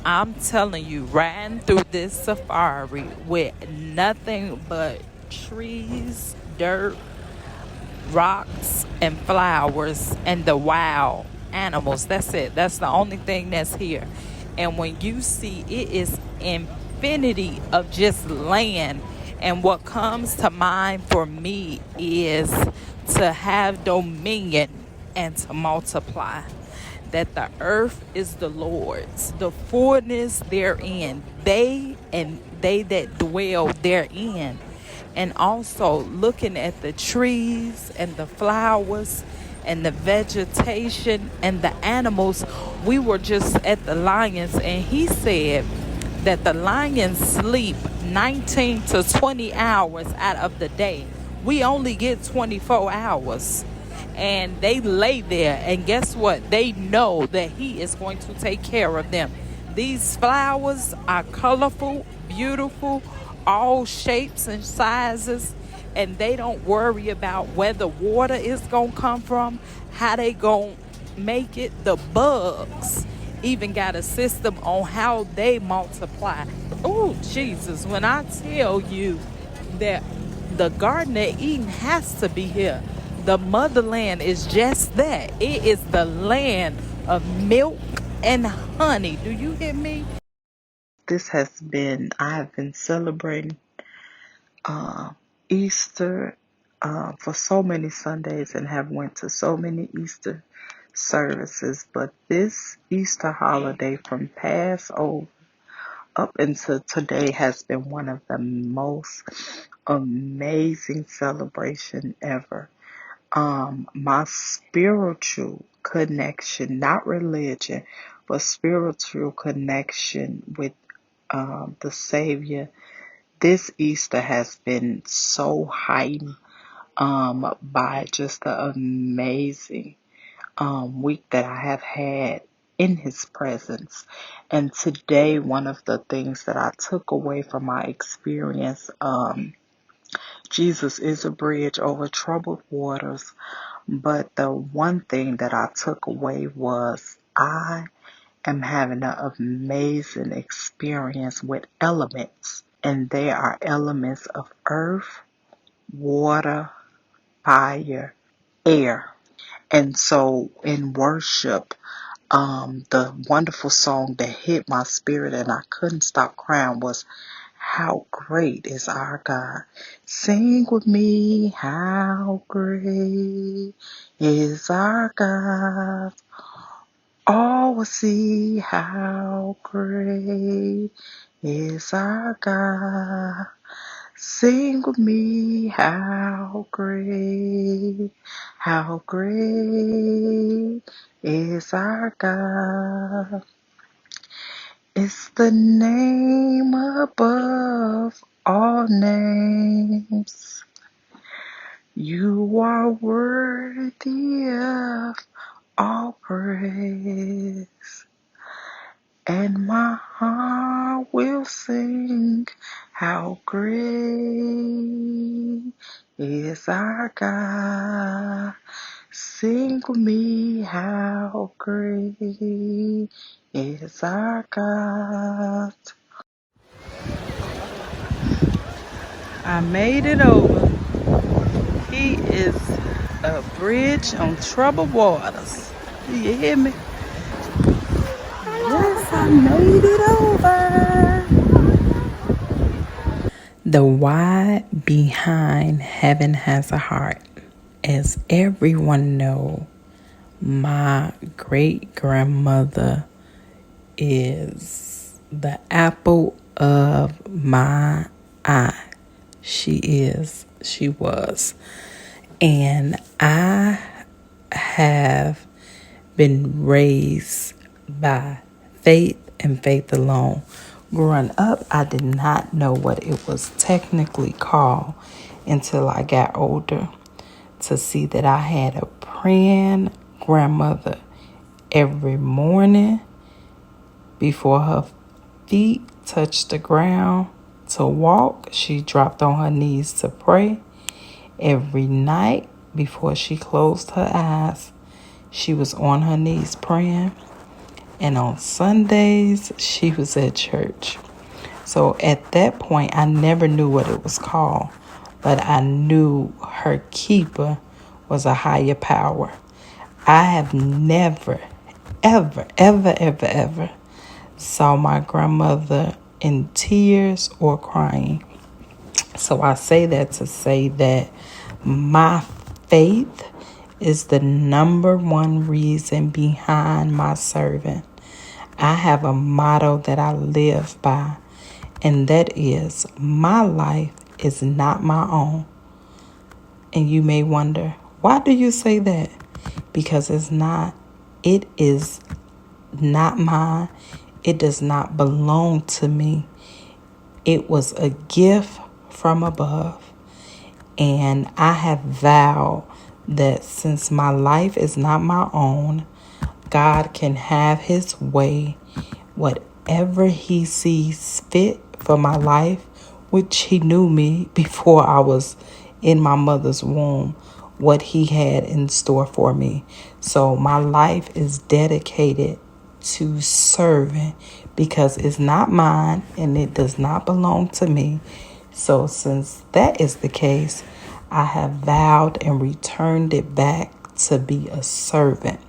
I'm telling you, riding through this safari with nothing but trees, dirt, rocks, and flowers, and the wild animals. That's it. That's the only thing that's here. And when you see it is infinity of just land. And what comes to mind for me is to have dominion and to multiply, that the earth is the Lord's, the fullness therein, they and they that dwell therein. And also looking at the trees and the flowers and the vegetation and the animals. We were just at the lions, and he said that the lions sleep 19 to 20 hours out of the day. We only get 24 hours. And they lay there, and guess what? They know that he is going to take care of them. These flowers are colorful, beautiful, all shapes and sizes, and they don't worry about where the water is going to come from, how they going to make it. The bugs even got a system on how they multiply. Oh, Jesus, when I tell you that the Garden of Eden has to be here. The motherland is just that. It is the land of milk and honey. Do you hear me? I have been celebrating uh, Easter for so many Sundays and have went to so many Easter services. But this Easter holiday from Passover up until today has been one of the most amazing celebration ever. My spiritual connection, not religion, but spiritual connection with the Savior this Easter has been so heightened by just the amazing week that I have had in His presence. And today, one of the things that I took away from my experience, Jesus is a bridge over troubled waters. But the one thing that I took away was I am having an amazing experience with elements. And they are elements of earth, water, fire, air. And so in worship, the wonderful song that hit my spirit and I couldn't stop crying was How Great is Our God. Sing with me, how great is our God. All will see how great is our God. Sing with me, how great is our God. It's the name above all names. You are worthy of all praise. And my heart will sing, how great is our God. Sing with me, how great is our God. I made it over. He is a bridge on troubled waters. Do you hear me? Yes, I made it over. The why behind heaven has a heart. As everyone know, my great grandmother is the apple of my eye. She was. And I have been raised by faith and faith alone. Growing up, I did not know what it was technically called until I got older, to see that I had a praying grandmother every morning before her feet touched the ground to walk. She dropped on her knees to pray. Every night before she closed her eyes, she was on her knees praying. And on Sundays, she was at church. So at that point, I never knew what it was called, but I knew her keeper was a higher power. I have never, ever saw my grandmother in tears or crying. So I say that to say that my faith is the number one reason behind my serving. I have a motto that I live by, and that is, my life is not my own. And you may wonder, why do you say that? Because it's not. It is not mine. It does not belong to me. It was a gift from above. And I have vowed that since my life is not my own, God can have his way, whatever he sees fit for my life, which he knew me before I was in my mother's womb, what he had in store for me. So my life is dedicated to serving because it's not mine and it does not belong to me. So since that is the case, I have vowed and returned it back to be a servant.